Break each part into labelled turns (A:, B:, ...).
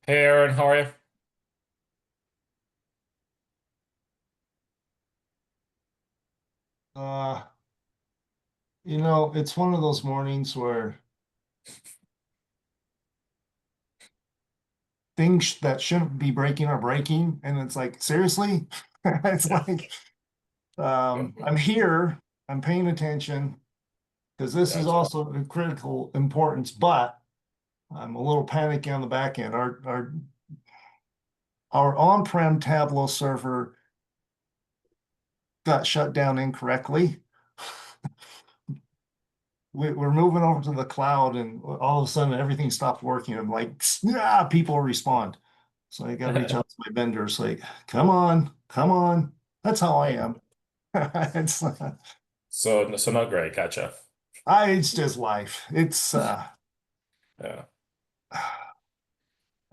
A: Hey Aaron, how are you?
B: Uh, it's one of those mornings where things that shouldn't be breaking are breaking, and it's like, seriously? It's
A: Yeah.
B: like, I'm here, I'm paying attention because this is
A: Gotcha.
B: also of critical importance, but I'm a little panicky on the back end. Our on-prem Tableau server got shut down incorrectly. We're moving over to the cloud, and all of a sudden everything stopped working. I'm like, yeah, people respond. So I got to reach out to my vendors, like, come on, come on. That's how I am. It's
A: So not great. Gotcha.
B: it's just life.
A: Yeah.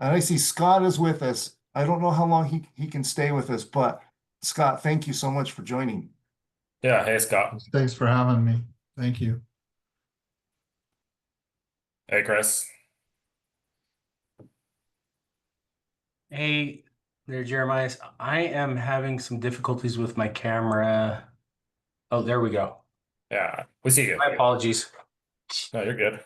B: And I see Scott is with us. I don't know how long he can stay with us, but Scott, thank you so much for joining.
A: Yeah. Hey Scott.
C: Thanks for having me. Thank you.
A: Hey Chris.
D: Hey there, Jeremiah. I am having some difficulties with my camera. Oh, there we go.
A: Yeah. We see you.
D: My apologies.
A: No, you're good.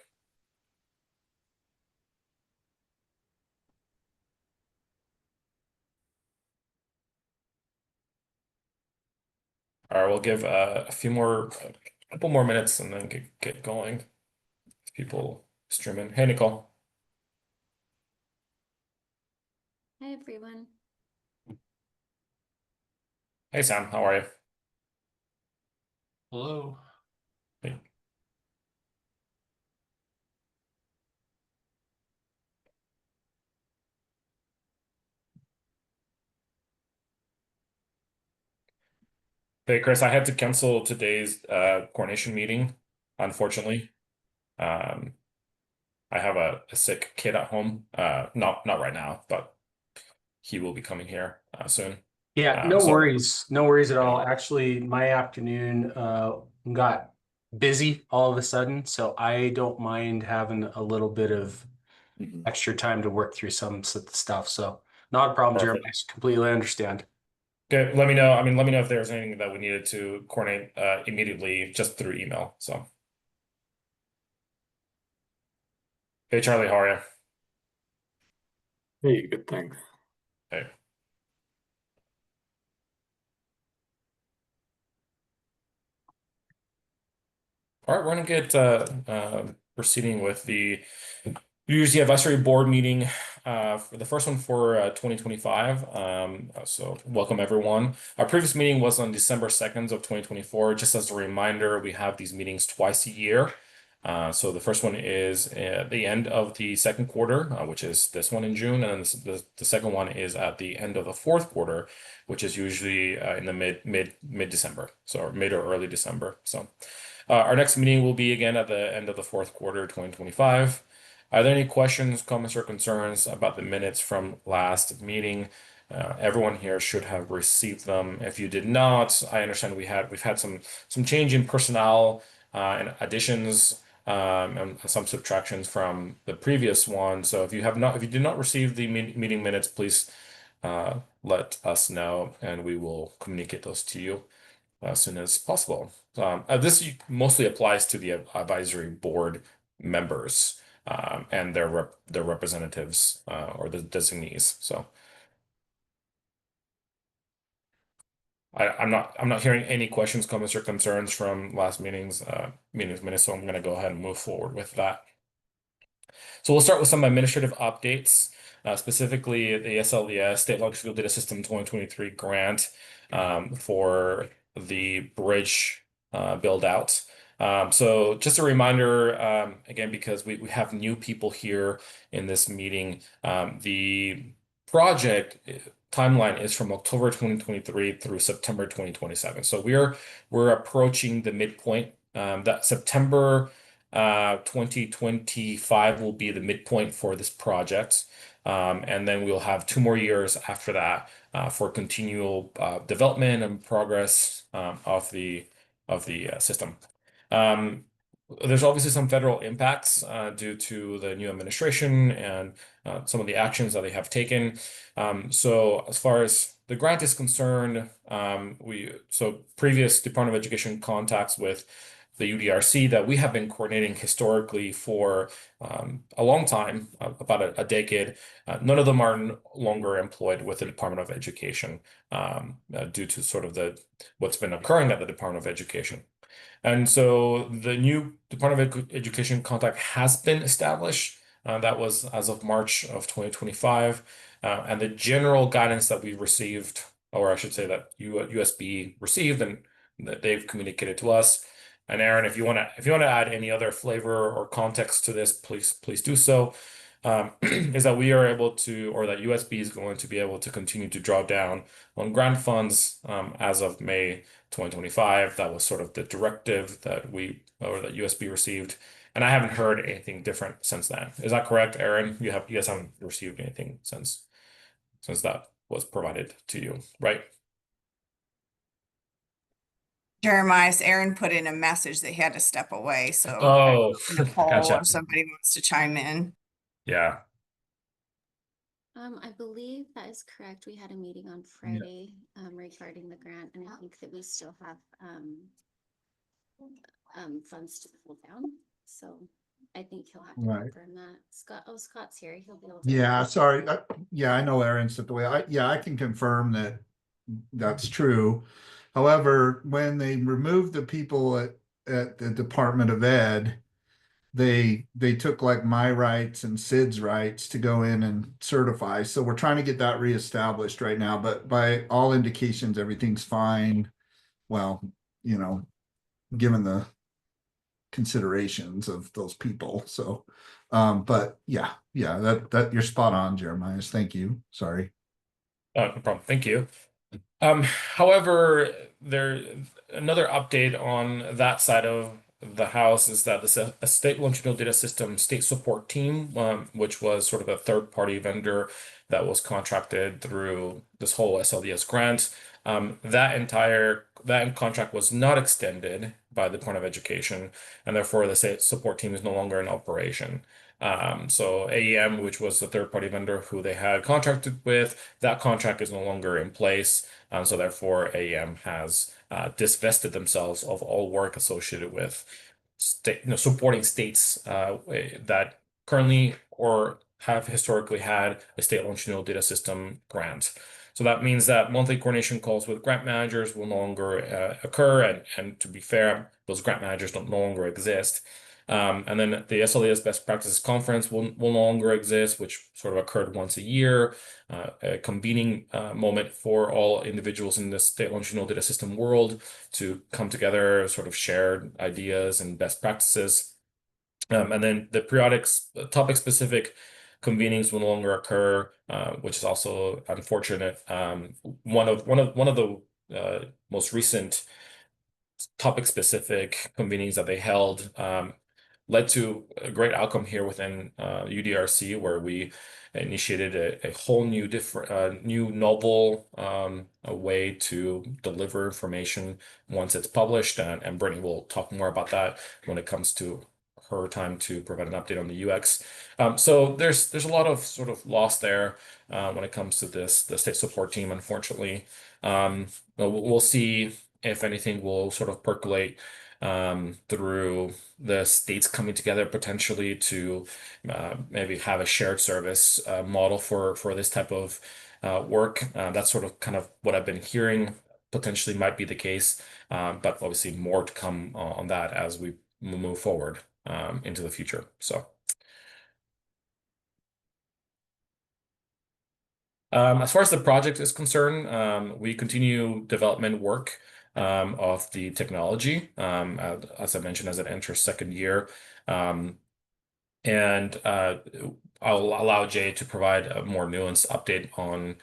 A: All right. We'll give a couple more minutes and then get going. People streaming. Hey Nicole.
E: Hi everyone.
A: Hey Sam. How are you?
D: Hello.
A: Hey. Hey Chris. I had to cancel today's coordination meeting, unfortunately. Um, I have a sick kid at home. Not right now, but he will be coming here soon.
D: Yeah,
A: Um,
D: no
A: so
D: worries. No worries at
A: yeah.
D: all. Actually, my afternoon got busy all of a sudden, so I don't mind having a little bit of
A: Mhm.
D: extra time to work through some stuff. So not a problem, Jeremiah.
A: Perfect.
D: Completely understand.
A: Okay, let me know. I mean, let me know if there's anything that we needed to coordinate immediately just through email. So, hey Charlie, how are you?
F: Hey, good thanks.
A: Hey. All right, we're gonna get proceeding with the UC Advisory Board meeting for the first one for 2025. So welcome everyone. Our previous meeting was on December 2nd of 2024. Just as a reminder, we have these meetings twice a year. So the first one is at the end of the second quarter, which is this one in June, and then the second one is at the end of the fourth quarter, which is usually in the mid December, so mid or early December. So our next meeting will be again at the end of the fourth quarter, 2025. Are there any questions, comments, or concerns about the minutes from last meeting? Everyone here should have received them. If you did not, I understand we've had some change in personnel and additions and some subtractions from the previous one. So if you did not receive the meeting minutes, please let us know and we will communicate those to you as soon as possible. This mostly applies to the advisory board members and their representatives or the designees. So I'm not hearing any questions, comments, or concerns from last meetings minutes. So I'm going to go ahead and move forward with that. So we'll start with some administrative updates, specifically the SLDS, State Longitudinal Data System 2023 grant for the bridge build out. So just a reminder, again, because we have new people here in this meeting, the project timeline is from October 2023 through September 2027. So we're approaching the midpoint. That September 2025 will be the midpoint for this project. And then we'll have 2 more years after that for continual development and progress of the system. Um, there's obviously some federal impacts due to the new administration and some of the actions that they have taken. So as far as the grant is concerned, previous Department of Education contacts with the UDRC that we have been coordinating historically for a long time, about a decade. None of them are no longer employed with the Department of Education due to sort of what's been occurring at the Department of Education. And so the new Department of Education contact has been established. That was as of March of 2025. And the general guidance that we received, or I should say that USB received and that they've communicated to us. And Aaron, if you want to add any other flavor or context to this, please do so. Is that we are able to, or that USB is going to be able to continue to draw down on grant funds as of May 2025. That was sort of the directive that USB received. And I haven't heard anything different since then. Is that correct, Aaron? You guys haven't received anything since that was provided to you, right?
F: Jeremiah, Aaron put in a message that he had to step away, so
A: Oh,
F: Nicole
A: gotcha.
F: or somebody wants to chime in.
A: Yeah.
E: I believe that is correct. We had a meeting on Friday regarding the grant, and I think that we still have funds to pull down. So I think he'll have to
C: Right.
E: confirm that. Scott's here. He'll be able to.
C: Yeah, sorry. Yeah, I know Aaron stepped away. I can confirm that that's true. However, when they removed the people at the Department of Ed, they took like my rights and Sid's rights to go in and certify. So we're trying to get that reestablished right now. But by all indications, everything's fine. Well, given the considerations of those people. So, but yeah, that you're spot on, Jeremiah. Thank you. Sorry.
A: No problem. Thank you. However, another update on that side of the house is that a state longitudinal data system state support team, which was sort of a third-party vendor that was contracted through this whole SLDS grant, that contract was not extended by the Department of Education, and therefore the state support team is no longer in operation. So AEM, which was the third-party vendor who they had contracted with, that contract is no longer in place. So therefore, AEM has disvested themselves of all work associated with supporting states that currently or have historically had a state longitudinal data system grant. So that means that monthly coordination calls with grant managers will no longer occur. And to be fair, those grant managers don't no longer exist. And then the SLAS Best Practices Conference will no longer exist, which sort of occurred once a year, a convening moment for all individuals in the state longitudinal data system world to come together, sort of share ideas and best practices. And then the periodic topic-specific convenings will no longer occur, which is also unfortunate. One of the most recent topic-specific convenings that they held led to a great outcome here within UDRC, where we initiated a whole new new novel a way to deliver information once it's published, and Brittany will talk more about that when it comes to her time to provide an update on the UX. So there's a lot of sort of loss there when it comes to the state support team, unfortunately. We'll see if anything will sort of percolate through the states coming together potentially to maybe have a shared service model for this type of work. That's sort of kind of what I've been hearing potentially might be the case, but obviously more to come on that as we move forward into the future. So. As far as the project is concerned, we continue development work of the technology, as I mentioned, as it enters second year. And I'll allow Jay to provide a more nuanced update on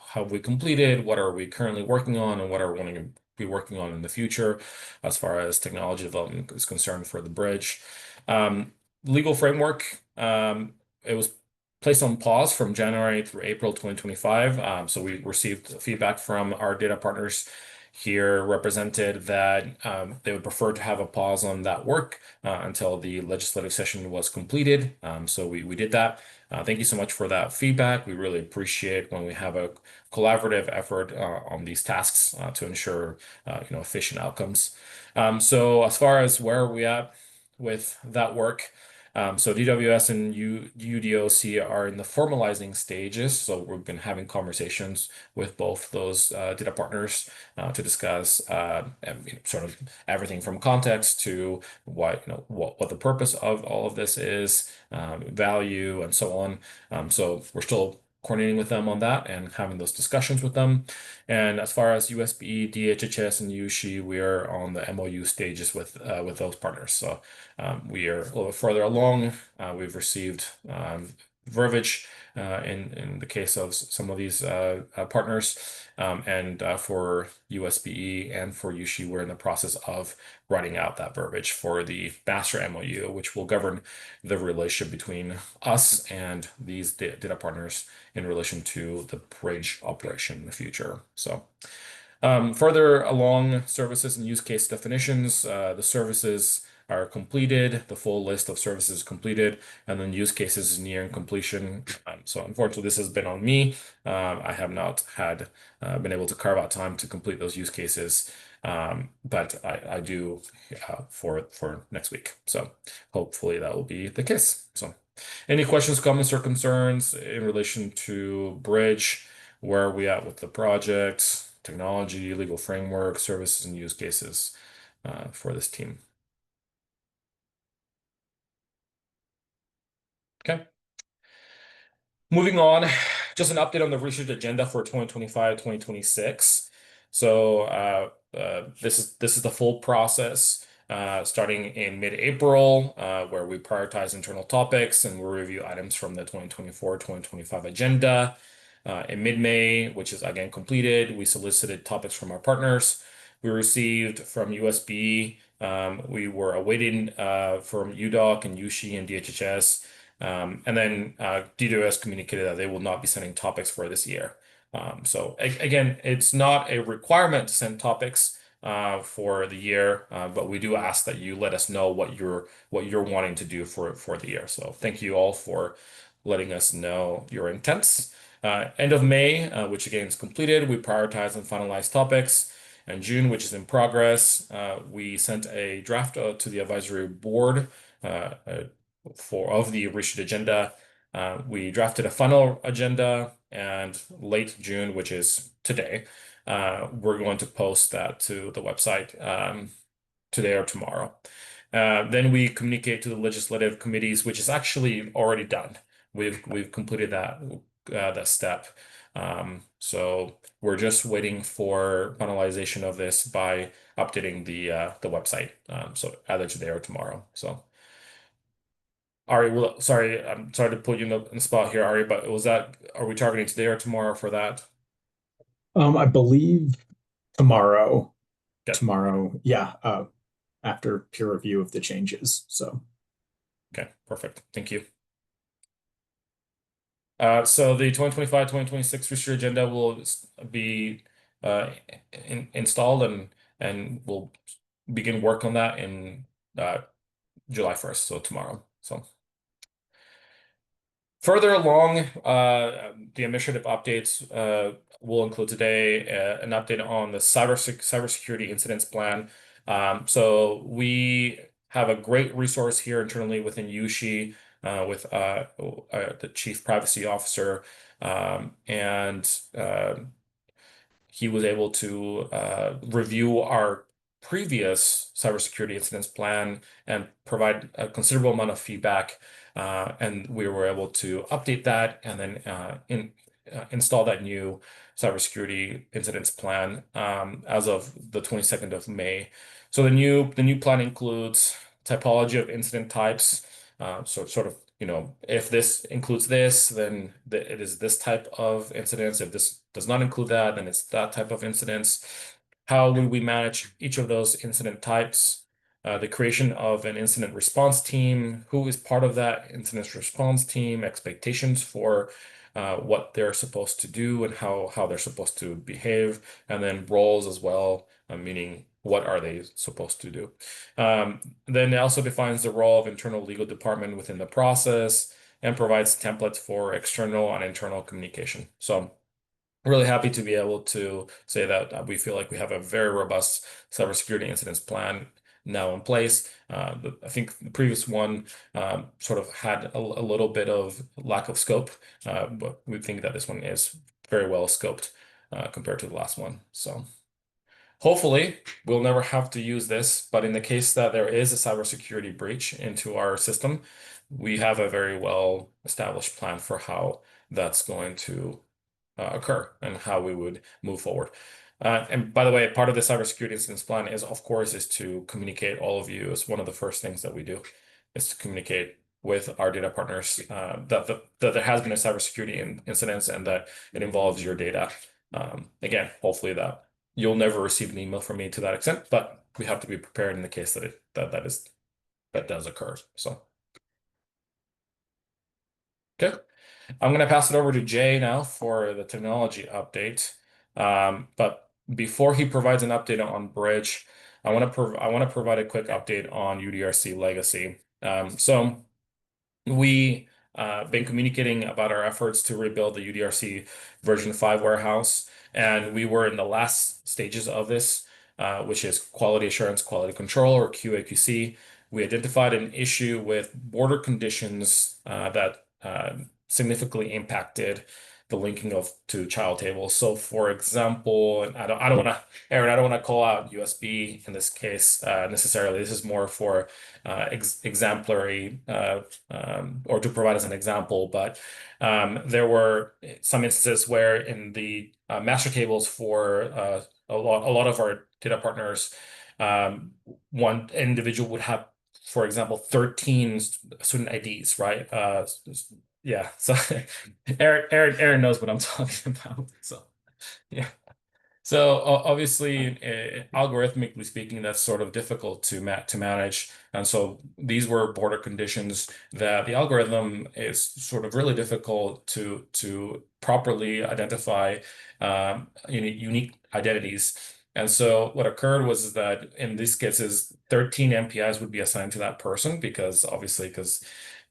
A: how we completed, what are we currently working on, and what are we going to be working on in the future as far as technology development is concerned for the bridge. Legal framework, it was placed on pause from January through April 2025. So we received feedback from our data partners here represented that they would prefer to have a pause on that work until the legislative session was completed. So we did that. Thank you so much for that feedback. We really appreciate when we have a collaborative effort on these tasks to ensure efficient outcomes. So as far as where are we at with that work, so DWS and UDOC are in the formalizing stages. So we've been having conversations with both those data partners to discuss sort of everything from context to what the purpose of all of this is, value, and so on. So we're still coordinating with them on that and having those discussions with them. And as far as USB, DHHS, and USHI, we are on the MOU stages with those partners. So we are a little bit further along. We've received verbiage in the case of some of these partners. And for USB and for USHI, we're in the process of writing out that verbiage for the master MOU, which will govern the relationship between us and these data partners in relation to the bridge operation in the future. So further along services and use case definitions, the services are completed, the full list of services is completed, and then use cases is nearing completion. So unfortunately, this has been on me. I have not been able to carve out time to complete those use cases, but I do for next week. So hopefully that will be the case. So any questions, comments, or concerns in relation to Bridge? Where are we at with the project, technology, legal framework, services, and use cases for this team? Okay. Moving on, just an update on the research agenda for 2025-2026. So this is the full process starting in mid-April, where we prioritize internal topics and we review items from the 2024-2025 agenda. In mid-May, which is again completed, we solicited topics from our partners. We received from USB. We were awaiting from UDOC and USHI and DHHS. And then DWS communicated that they will not be sending topics for this year. So again, it's not a requirement to send topics for the year, but we do ask that you let us know what you're wanting to do for the year. So thank you all for letting us know your intents. End of May, which again is completed, we prioritize and finalize topics. And June, which is in progress, we sent a draft to the advisory board of the research agenda. We drafted a final agenda, and late June, which is today, we're going to post that to the website today or tomorrow. Then we communicate to the legislative committees, which is actually already done. We've completed that step. So we're just waiting for finalization of this by updating the website. So either today or tomorrow. So Ari, I'm sorry to put you in the spot here, Ari, but are we targeting today or tomorrow for that?
G: I believe tomorrow.
A: Okay.
G: Tomorrow, yeah, after peer review of the changes. So
A: Okay, perfect. Thank you. So the 2025-2026 research agenda will be installed and we'll begin work on that in July 1st, so tomorrow. So further along, the initiative updates will include today an update on the cybersecurity incidents plan. So we have a great resource here internally within USHI with the Chief Privacy Officer, and he was able to review our previous cybersecurity incidents plan and provide a considerable amount of feedback. And we were able to update that and then install that new cybersecurity incidents plan as of the 22nd of May. So the new plan includes typology of incident types. So sort of, if this includes this, then it is this type of incidents. If this does not include that, then it's that type of incidents. How will we manage each of those incident types? The creation of an incident response team, who is part of that incident response team, expectations for what they're supposed to do and how they're supposed to behave, and then roles as well, meaning what are they supposed to do. Then it also defines the role of internal legal department within the process and provides templates for external and internal communication. So really happy to be able to say that we feel like we have a very robust cybersecurity incidents plan now in place. I think the previous one sort of had a little bit of lack of scope, but we think that this one is very well scoped compared to the last one. So hopefully we'll never have to use this, but in the case that there is a cybersecurity breach into our system, we have a very well established plan for how that's going to occur and how we would move forward. And by the way, part of the cybersecurity incidents plan is, of course, is to communicate all of you. It's one of the first things that we do is to communicate with our data partners that there has been a cybersecurity incident and that it involves your data. Again, hopefully that you'll never receive an email from me to that extent, but we have to be prepared in the case that that does occur. So, okay. I'm going to pass it over to Jay now for the technology update. But before he provides an update on Bridge, I want to provide a quick update on UDRC legacy. So we been communicating about our efforts to rebuild the UDRC version 5 warehouse, and we were in the last stages of this, which is quality assurance, quality control, or QA/QC. We identified an issue with border conditions that significantly impacted the linking of to child tables. So, for example, and I don't want to, Aaron, I don't want to call out USB in this case necessarily. This is more for exemplary or to provide as an example. But there were some instances where in the master tables for a lot of our data partners, one individual would have, for example, 13 student IDs, right? Yeah, so Aaron knows what I'm talking about. So yeah. So obviously, algorithmically speaking, that's sort of difficult to manage. And so these were border conditions that the algorithm is sort of really difficult to properly identify unique identities. And so what occurred was that in these cases, 13 MPIs would be assigned to that person because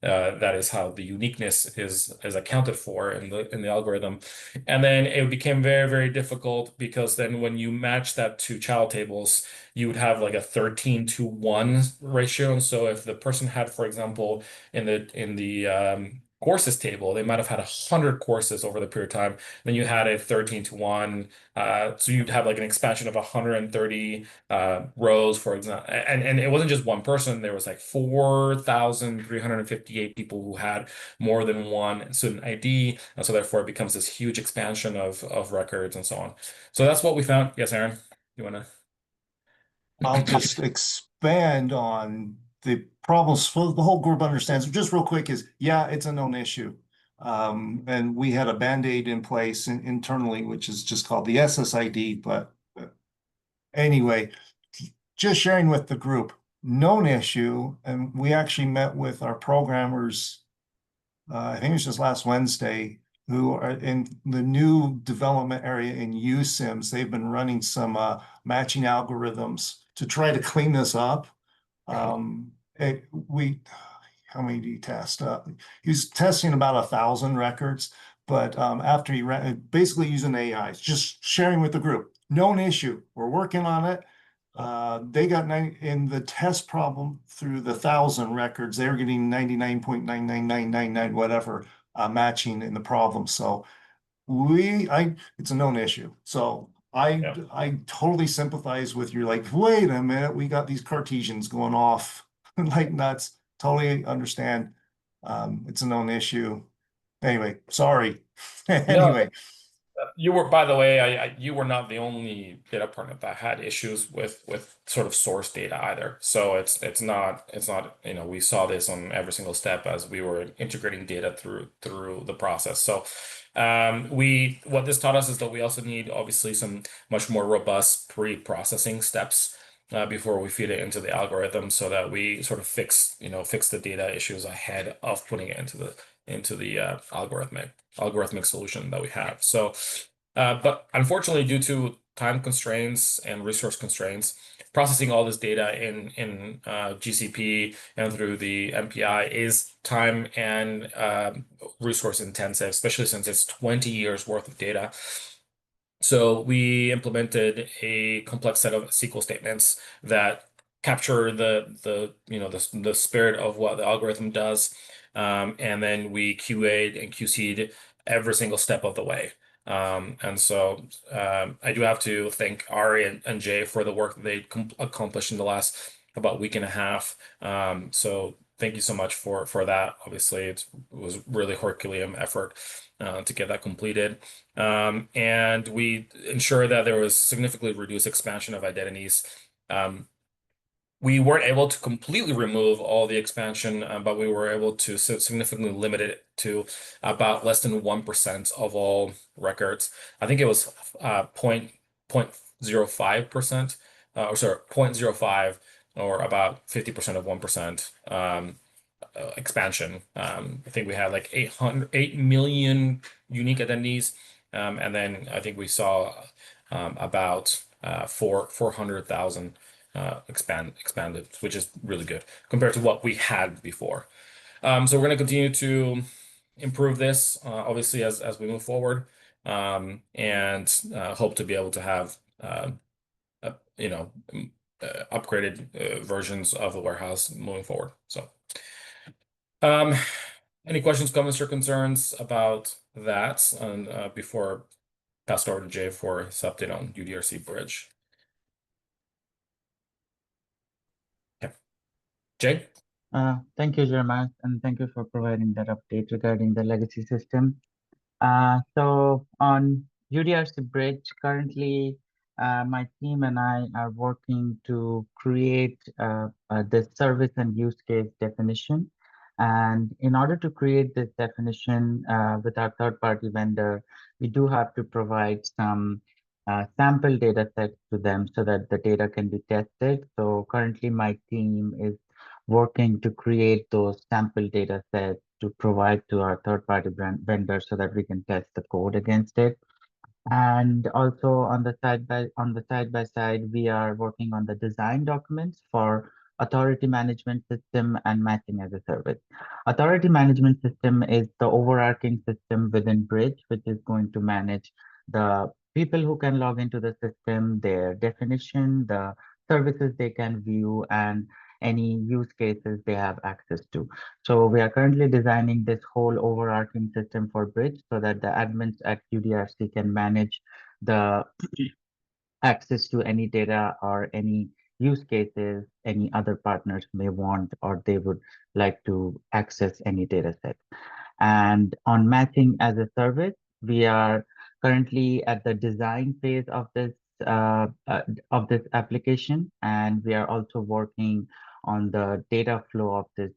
A: that is how the uniqueness is accounted for in the algorithm. And then it became very, very difficult because then when you match that to child tables, you would have like a 13:1 ratio. And so if the person had, for example, in the courses table, they might have had 100 courses over the period of time. Then you had a 13:1. So you'd have like an expansion of 130 rows, for example. And it wasn't just one person. There was like 4,358 people who had more than one student ID. And so therefore it becomes this huge expansion of records and so on. So that's what we found. Yes, Aaron, you want to?
B: I'll just expand on the problems so the whole group understands. Just real quick is, yeah, it's a known issue. And we had a Band-Aid in place internally, which is just called the SSID. But anyway, just sharing with the group, known issue. And we actually met with our programmers, I think it was just last Wednesday, who are in the new development area in USIMS. They've been running some matching algorithms to try to clean this up. How many do you test? He's testing about 1,000 records, but after he ran, basically using AI, just sharing with the group. Known issue. We're working on it. They got in the test problem through the 1,000 records. They were getting 99.99999 whatever matching in the problem. So it's a known issue. So I totally sympathize with you. Like, wait a minute, we got these Cartesians going off like nuts. Totally understand. It's a known issue. Anyway, sorry. Anyway.
A: You were, by the way, you were not the only data partner that had issues with sort of source data either. So it's not we saw this on every single step as we were integrating data through the process. So what this taught us is that we also need obviously some much more robust pre-processing steps before we feed it into the algorithm so that we sort of fix the data issues ahead of putting it into the algorithmic solution that we have. So, but unfortunately, due to time constraints and resource constraints, processing all this data in GCP and through the MPI is time and resource intensive, especially since it's 20 years worth of data. So we implemented a complex set of SQL statements that capture the spirit of what the algorithm does, and then we QA'd and QC'd every single step of the way. And so I do have to thank Ari and Jay for the work that they accomplished in the last about week and a half. So thank you so much for that. Obviously, it was really Herculean effort to get that completed. And we ensure that there was significantly reduced expansion of identities. We weren't able to completely remove all the expansion, but we were able to significantly limit it to about less than 1% of all records. I think it was 0.05%, or sorry, 0.05, or about 50% of 1%. Expansion. I think we had like 8 million unique identities. And then I think we saw about 400,000 expanded, which is really good compared to what we had before. So we're going to continue to improve this, obviously, as we move forward, and hope to be able to have, upgraded versions of the warehouse moving forward. So. Any questions, comments, or concerns about that? And before pass it over to Jay for his update on UDRC Bridge. Okay. Jay?
H: Thank you, Jeremiah, and thank you for providing that update regarding the legacy system. So on UDRC Bridge, currently my team and I are working to create the service and use case definition. And in order to create this definition with our third-party vendor, we do have to provide some sample data sets to them so that the data can be tested. So currently my team is working to create those sample data sets to provide to our third-party vendors so that we can test the code against it. And also on the side by side, we are working on the design documents for authority management system and matching as a service. Authority management system is the overarching system within Bridge, which is going to manage the people who can log into the system, their definition, the services they can view, and any use cases they have access to. So we are currently designing this whole overarching system for Bridge so that the admins at UDRC can manage the access to any data or any use cases any other partners may want or they would like to access any data set. And on matching as a service, we are currently at the design phase of this application, and we are also working on the data flow of this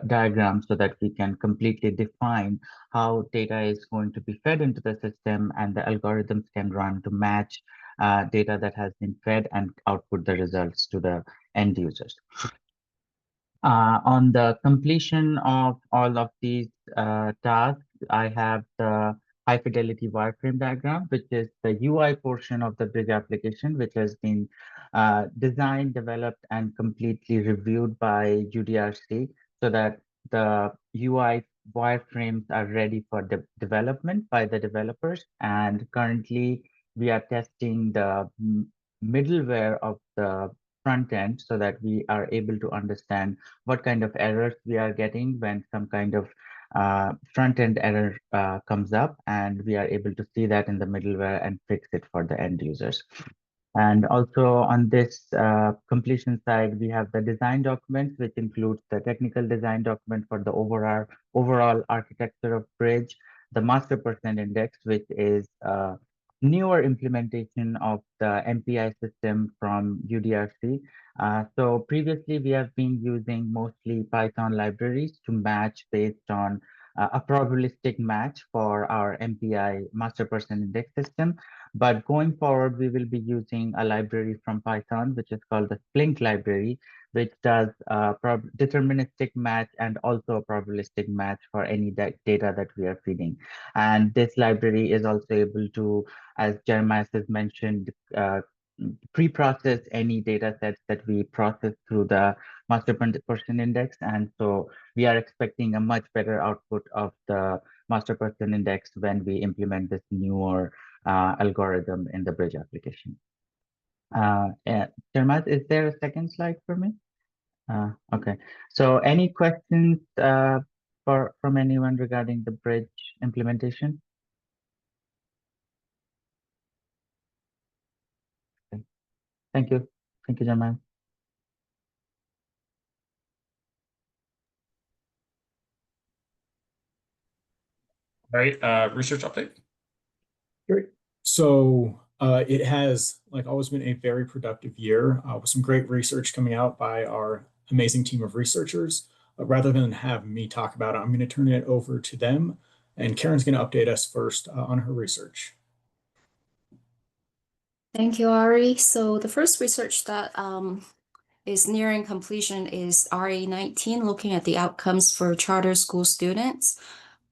H: diagram so that we can completely define how data is going to be fed into the system and the algorithms can run to match data that has been fed and output the results to the end users. On the completion of all of these tasks, I have the high fidelity wireframe diagram, which is the UI portion of the Bridge application, which has been designed, developed, and completely reviewed by UDRC so that the UI wireframes are ready for development by the developers. And currently, we are testing the middleware of the front end so that we are able to understand what kind of errors we are getting when some kind of front end error comes up, and we are able to see that in the middleware and fix it for the end users. And also on this completion side, we have the design documents, which includes the technical design document for the overall architecture of Bridge, the master person index, which is a newer implementation of the MPI system from UDRC. So previously, we have been using mostly Python libraries to match based on a probabilistic match for our MPI master person index system. But going forward, we will be using a library from Python, which is called the Splink library, which does deterministic match and also a probabilistic match for any data that we are feeding. And this library is also able to, as Jeremiah has mentioned, pre-process any data sets that we process through the master person index. And so we are expecting a much better output of the master person index when we implement this newer algorithm in the bridge application. Jeremiah, is there a second slide for me? Okay. So any questions from anyone regarding the bridge implementation? Okay. Thank you. Thank you, Jeremiah.
A: All right, research update.
G: Great. So it has, like always, been a very productive year with some great research coming out by our amazing team of researchers. Rather than have me talk about it, I'm going to turn it over to them. And Karen's going to update us first on her research.
I: Thank you, Ari. So the first research that is nearing completion is RA19, looking at the outcomes for charter school students.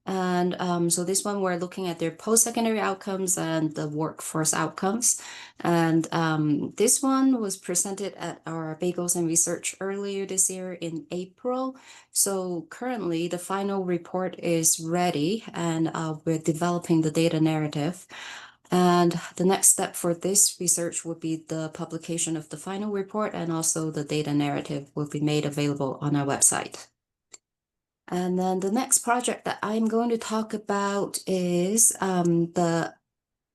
I: And so this one, we're looking at their post-secondary outcomes and the workforce outcomes. And this one was presented at our Bagels and Research earlier this year in April. So currently the final report is ready, and we're developing the data narrative. And the next step for this research would be the publication of the final report, and also the data narrative will be made available on our website. And then the next project that I'm going to talk about is the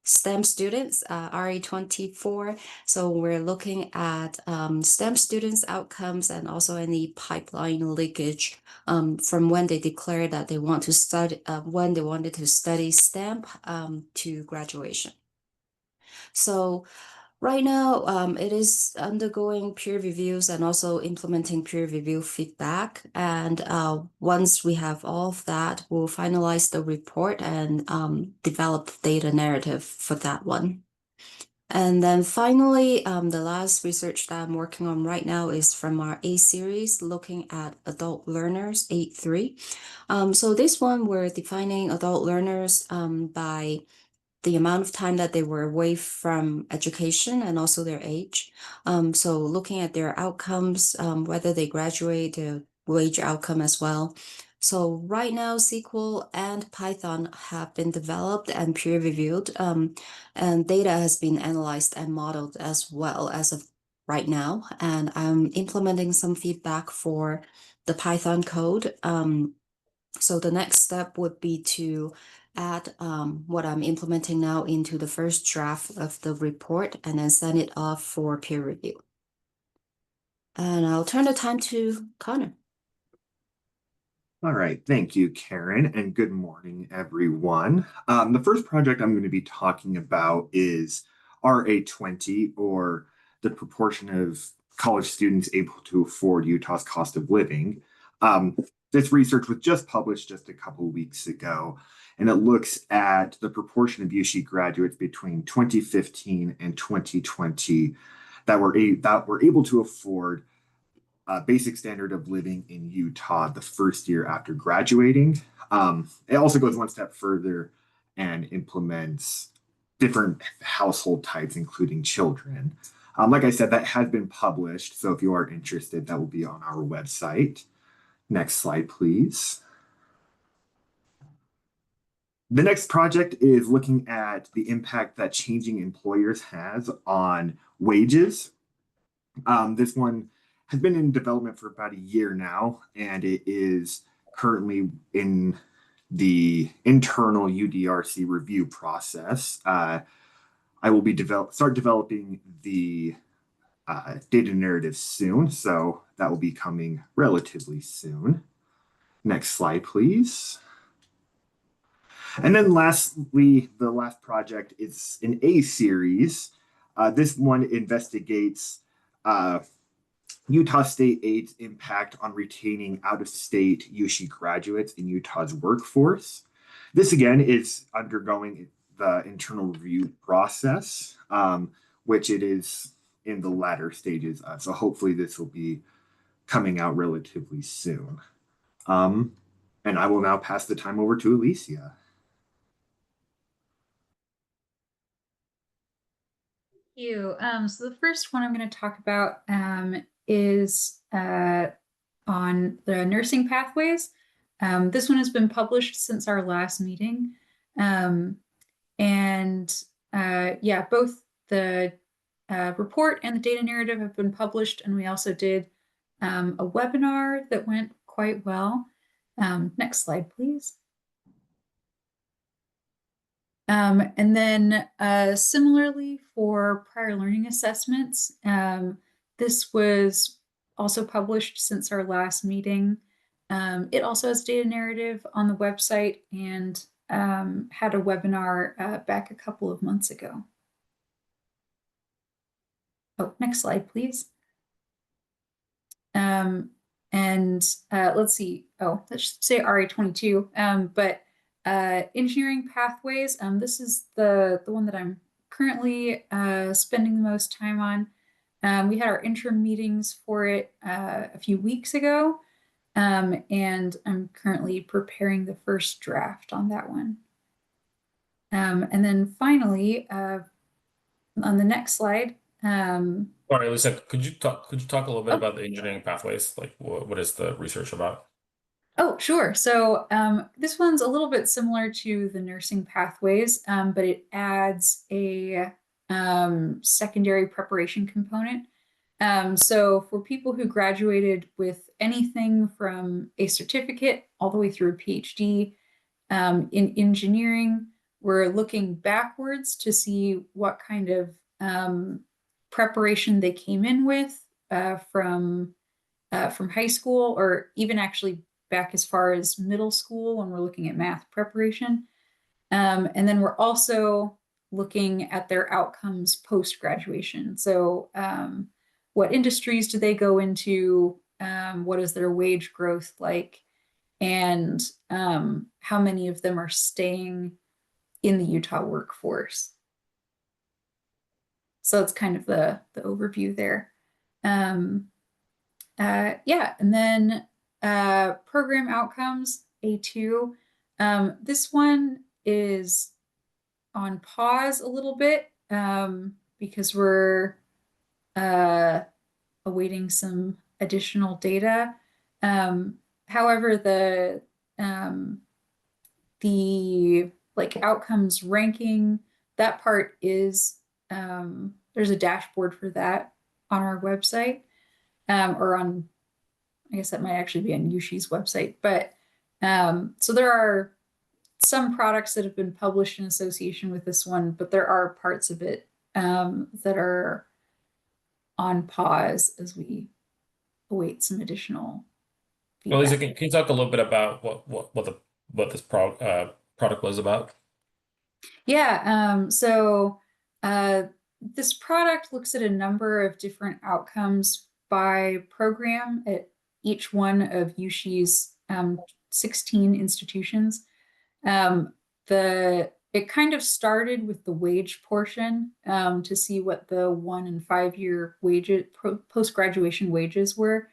I: STEM students, RE24. So we're looking at STEM students' outcomes and also any pipeline leakage from when they declared that they want to study, when they wanted to study STEM to graduation. So right now, it is undergoing peer reviews and also implementing peer review feedback. And once we have all of that, we'll finalize the report and develop data narrative for that one. And then finally, the last research that I'm working on right now is from our A series, looking at adult learners, 8-3. So this one, we're defining adult learners by the amount of time that they were away from education and also their age. So looking at their outcomes, whether they graduate, their wage outcome as well. So right now, SQL and Python have been developed and peer reviewed, and data has been analyzed and modeled as well as of right now. And I'm implementing some feedback for the Python code. So the next step would be to add what I'm implementing now into the first draft of the report and then send it off for peer review. And I'll turn the time to Connor.
J: All right, thank you, Karen, and good morning, everyone. The first project I'm going to be talking about is RA20, or the proportion of college students able to afford Utah's cost of living. This research was just published just a couple of weeks ago, and it looks at the proportion of UC graduates between 2015 and 2020 that were able to afford basic standard of living in Utah the first year after graduating. It also goes one step further and implements different household types, including children. Like I said, that has been published. So if you are interested, that will be on our website. Next slide, please. The next project is looking at the impact that changing employers has on wages. This one has been in development for about a year now, and it is currently in the internal UDRC review process. I will be start developing the data narrative soon, so that will be coming relatively soon. Next slide, please. And then lastly, the last project is an A series. This one investigates Utah State Aid's impact on retaining out-of-state UC graduates in Utah's workforce. This, again, is undergoing the internal review process, which it is in the latter stages of. So hopefully this will be coming out relatively soon. And I will now pass the time over to Alicia.
K: You. So the first one I'm going to talk about is on the nursing pathways. This one has been published since our last meeting. Yeah, both the report and the data narrative have been published, and we also did a webinar that went quite well. Next slide, please. And then similarly for prior learning assessments, this was also published since our last meeting. It also has data narrative on the website and had a webinar back a couple of months ago. Oh, next slide, please. Let's see. Oh, that should say RA22. But engineering pathways. This is the one that I'm currently spending the most time on. We had our interim meetings for it a few weeks ago, and I'm currently preparing the first draft on that one. And then finally, on the next slide.
A: Sorry, Lisa, could you talk a little bit
K: Oh.
A: about the engineering pathways? Like what is the research about?
K: Oh, sure. So this one's a little bit similar to the nursing pathways, but it adds a secondary preparation component. So for people who graduated with anything from a certificate all the way through a PhD in engineering, we're looking backwards to see what kind of preparation they came in with from high school, or even actually back as far as middle school when we're looking at math preparation. And then we're also looking at their outcomes post-graduation. So what industries do they go into? What is their wage growth like? And how many of them are staying in the Utah workforce? So it's kind of the overview there. Yeah, and then program outcomes, A2. This one is on pause a little bit because we're awaiting some additional data. However, the like outcomes ranking, that part is there's a dashboard for that on our website. Or on, I guess that might actually be on Yushi's website. But so there are some products that have been published in association with this one, but there are parts of it that are on pause as we await some additional
A: Well, Lisa,
K: feedback.
A: can you talk a little bit about what this product was about?
K: Yeah, so this product looks at a number of different outcomes by program at each one of Yushi's 16 institutions. It kind of started with the wage portion to see what the 1 and 5 year wages, post-graduation wages were.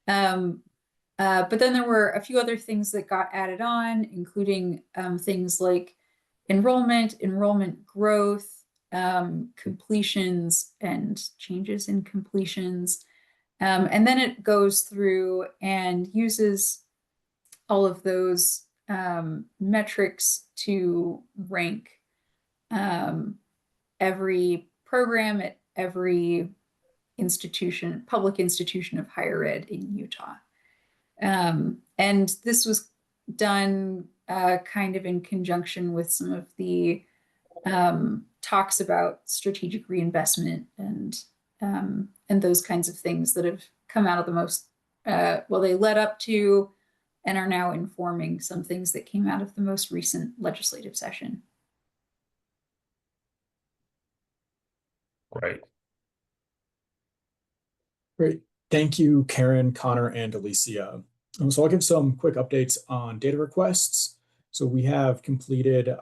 K: But then there were a few other things that got added on, including things like enrollment growth, completions and changes in completions. And then it goes through and uses all of those metrics to rank every program at every institution, public institution of higher ed in Utah. And this was done kind of in conjunction with some of the talks about strategic reinvestment and those kinds of things that have come out of the most, well, they led up to and are now informing some things that came out of the most recent legislative session.
A: Great.
G: Great. Thank you, Karen, Connor, and Alicia. So I'll give some quick updates on data requests. So we have completed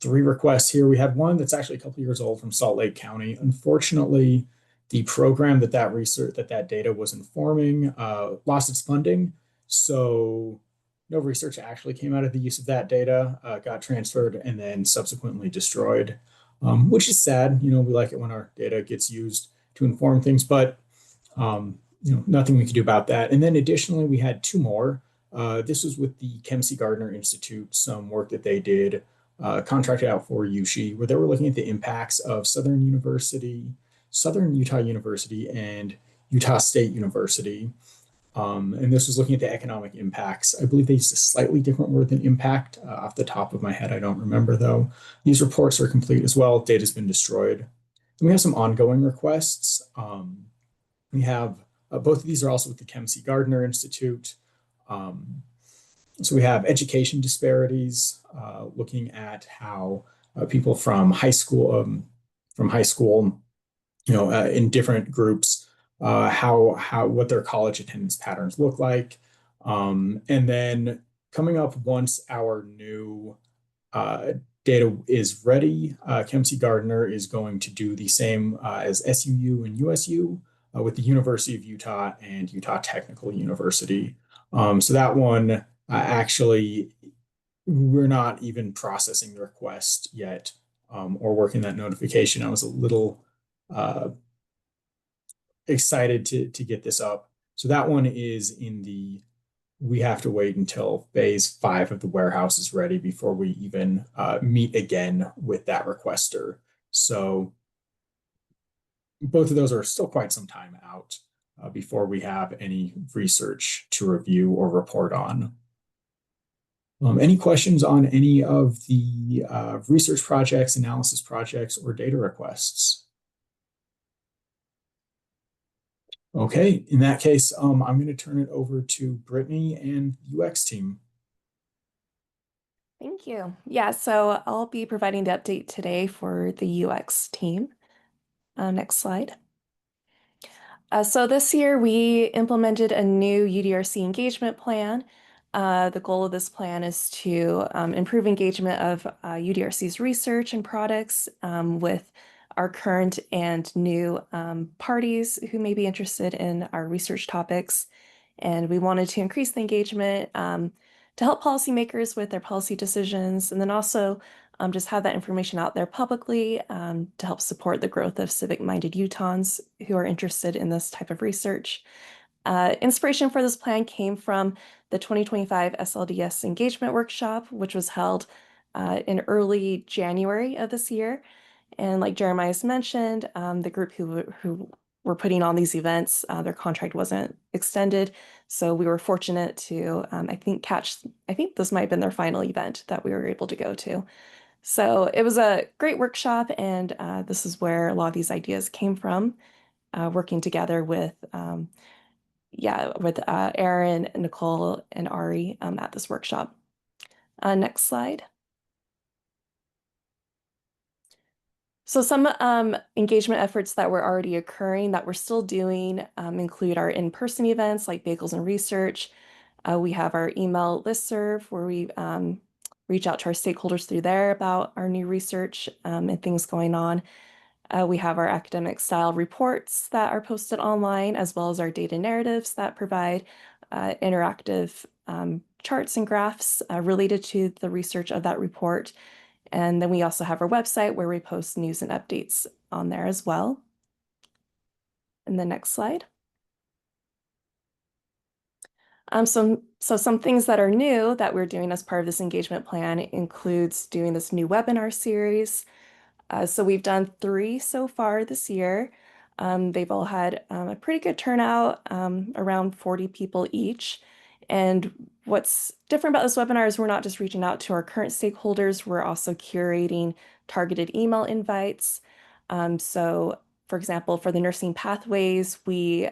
G: 3 requests here. We had one that's actually a couple years old from Salt Lake County. Unfortunately, the program that research that data was informing lost its funding. So no research actually came out of the use of that data, got transferred and then subsequently destroyed, which is sad. We like it when our data gets used to inform things, but nothing we could do about that. And then additionally, we had two more. This was with the Kempsey Gardner Institute, some work that they did, contracted out for USHE, where they were looking at the impacts of Southern Utah University and Utah State University. And this was looking at the economic impacts. I believe they used a slightly different word than impact. Off the top of my head, I don't remember though. These reports are complete as well. Data's been destroyed. And we have some ongoing requests. We have both of these are also with the Kempsey Gardner Institute. So we have education disparities, looking at how people from high school, in different groups, what their college attendance patterns look like, and then coming up once our new data is ready, Kempsey Gardner is going to do the same as SUU and USU with the University of Utah and Utah Technical University. So that one actually, we're not even processing the request yet, or working that notification. I was a little excited to get this up. So that one is we have to wait until phase 5 of the warehouse is ready before we even meet again with that requester. So both of those are still quite some time out before we have any research to review or report on. Any questions on any of the research projects, analysis projects, or data requests? Okay, in that case, I'm going to turn it over to Brittany and UX team.
L: Thank you. Yeah, so I'll be providing the update today for the UX team. Next slide. So this year we implemented a new UDRC engagement plan. The goal of this plan is to improve engagement of UDRC's research and products with our current and new parties who may be interested in our research topics. And we wanted to increase the engagement to help policymakers with their policy decisions, and then also just have that information out there publicly to help support the growth of civic-minded Utahns who are interested in this type of research. Inspiration for this plan came from the 2025 SLDS engagement workshop, which was held in early January of this year. And like Jeremiah's mentioned, the group who were putting on these events, their contract wasn't extended. So we were fortunate to, I think this might have been their final event that we were able to go to. So it was a great workshop, and this is where a lot of these ideas came from, working together with Aaron, Nicole, and Ari at this workshop. Next slide. So some engagement efforts that were already occurring that we're still doing include our in-person events like Bagels and Research. We have our email listserv where we reach out to our stakeholders through there about our new research and things going on. We have our academic style reports that are posted online, as well as our data narratives that provide interactive charts and graphs related to the research of that report. And then we also have our website where we post news and updates on there as well. And the next slide. So some things that are new that we're doing as part of this engagement plan includes doing this new webinar series. So we've done 3 so far this year. They've all had a pretty good turnout, around 40 people each. And what's different about this webinar is we're not just reaching out to our current stakeholders, we're also curating targeted email invites. So for example, for the nursing pathways, we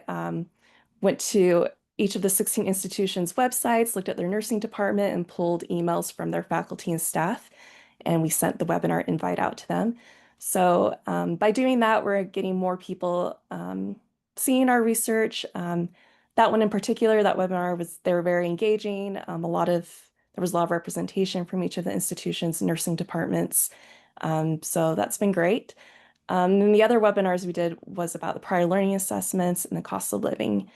L: went to each of the 16 institutions' websites, looked at their nursing department, and pulled emails from their faculty and staff, and we sent the webinar invite out to them. So by doing that, we're getting more people seeing our research. That one in particular, that webinar they were very engaging. There was a lot of representation from each of the institutions' nursing departments. So that's been great. And the other webinars we did was about the prior learning assessments and the cost of living.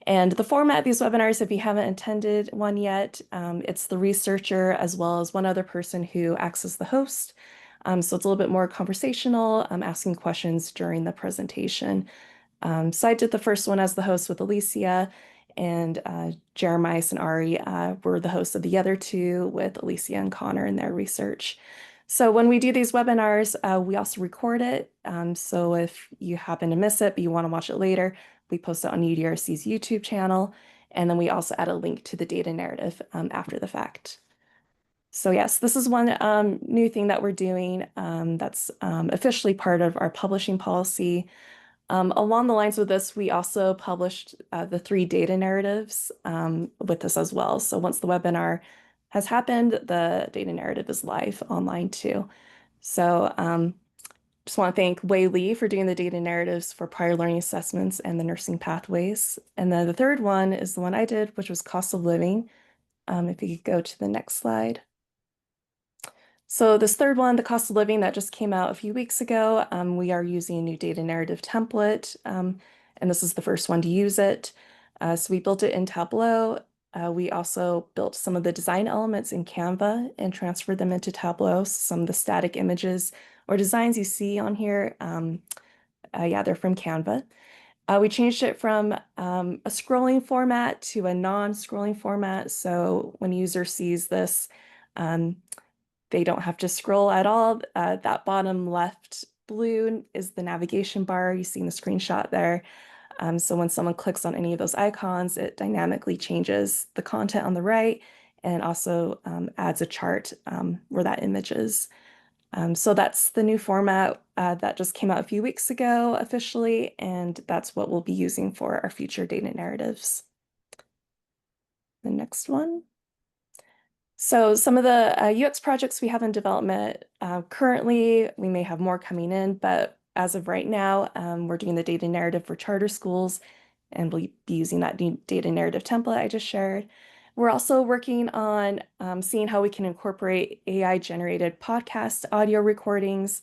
L: And the format of these webinars, if you haven't attended one yet, it's the researcher as well as one other person who acts as the host. So it's a little bit more conversational, asking questions during the presentation. So I did the first one as the host with Alicia, and Jeremiah and Ari were the hosts of the other two with Alicia and Connor in their research. So when we do these webinars, we also record it. So if you happen to miss it, but you want to watch it later, we post it on UDRC's YouTube channel. And then we also add a link to the data narrative after the fact. So yes, this is one new thing that we're doing that's officially part of our publishing policy. Along the lines with this, we also published the 3 data narratives with this as well. So once the webinar has happened, the data narrative is live online too. So just want to thank Wei Li for doing the data narratives for prior learning assessments and the nursing pathways. And then the third one is the one I did, which was cost of living. If you could go to the next slide. So this third one, the cost of living, that just came out a few weeks ago. We are using a new data narrative template, and this is the first one to use it. So we built it in Tableau. We also built some of the design elements in Canva and transferred them into Tableau. So some of the static images or designs you see on here, yeah, they're from Canva. We changed it from a scrolling format to a non-scrolling format. So when a user sees this, they don't have to scroll at all. That bottom left blue is the navigation bar. You see in the screenshot there. So when someone clicks on any of those icons, it dynamically changes the content on the right and also adds a chart where that image is. So that's the new format that just came out a few weeks ago officially, and that's what we'll be using for our future data narratives. The next one. So some of the UX projects we have in development currently, we may have more coming in, but as of right now, we're doing the data narrative for charter schools, and we'll be using that new data narrative template I just shared. We're also working on seeing how we can incorporate AI-generated podcast audio recordings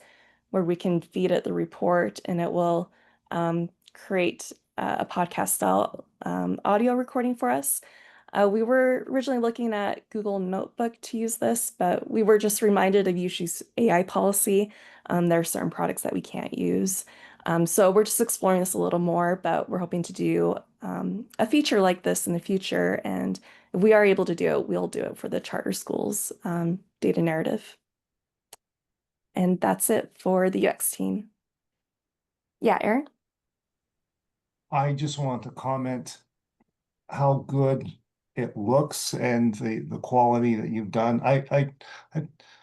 L: where we can feed it the report and it will create a podcast style audio recording for us. We were originally looking at Google Notebook to use this, but we were just reminded of USHI's AI policy. There are certain products that we can't use. So we're just exploring this a little more, but we're hoping to do a feature like this in the future. And if we are able to do it, we'll do it for the charter schools data narrative. And that's it for the UX team. Yeah, Aaron?
B: I just want to comment how good it looks and the quality that you've done. I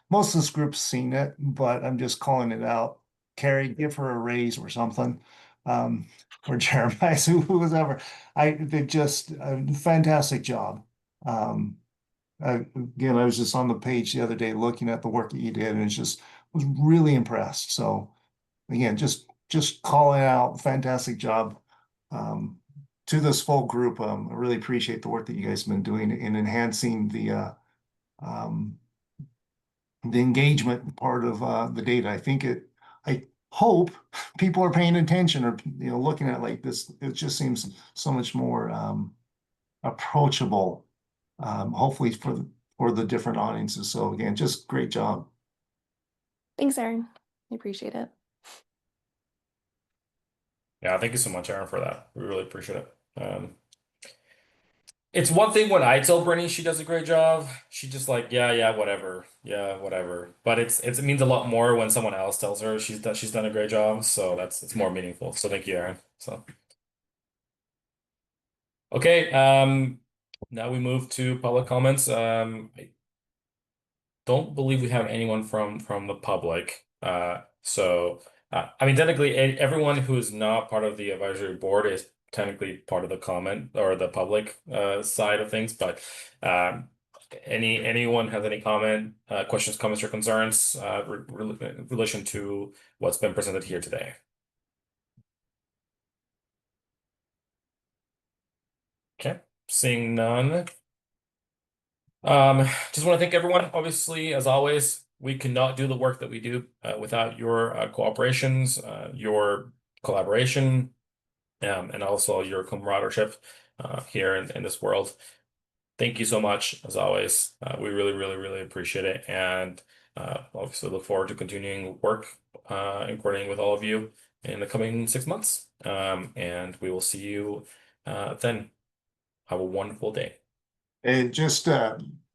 B: most of this group's seen it, but I'm just calling it out. Carrie, give her a raise or something. Or Jeremiah, who was ever. They just fantastic job. Again, I was just on the page the other day looking at the work that you did and just was really impressed. So again, just calling out, fantastic job. To this full group, I really appreciate the work that you guys have been doing in enhancing the engagement part of the data. I hope people are paying attention or looking at it like this. It just seems so much more approachable, hopefully for the different audiences. So again, just great job.
L: Thanks, Aaron. I appreciate it.
A: Yeah, thank you so much, Aaron, for that. We really appreciate it. It's one thing when I tell Brittany she does a great job. She just like, yeah, whatever. Yeah, whatever. But it means a lot more when someone else tells her she's done a great job. So it's more meaningful. So thank you, Aaron. So okay, now we move to public comments. I don't believe we have anyone from the public. I mean, technically, everyone who is not part of the advisory board is technically part of the comment or the public side of things. But anyone has any comment, questions, comments, or concerns in relation to what's been presented here today? Okay, seeing none. Just want to thank everyone, obviously, as always, we cannot do the work that we do without your cooperations, your collaboration, and also your camaraderie here in this world. Thank you so much, as always. We really, really, really appreciate it, and obviously look forward to continuing work and coordinating with all of you in the coming 6 months. And we will see you then. Have a wonderful day.
B: And just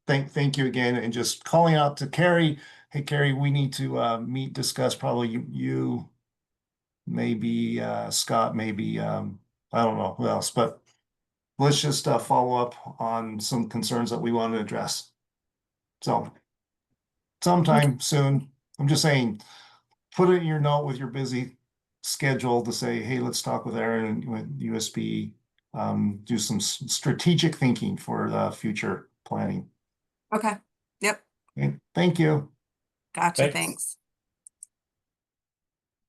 B: thank you again, and just calling out to Carrie. Hey, Carrie, we need to meet, discuss, probably you maybe Scott, maybe I don't know who else, but let's just follow up on some concerns that we want to address. So sometime soon. I'm just saying, put it in your note with your busy schedule to say, hey, let's talk with Aaron with USB. Do some strategic thinking for the future planning.
F: Okay. Yep.
B: Okay, thank you.
F: Gotcha.
A: Thanks.
F: Thanks.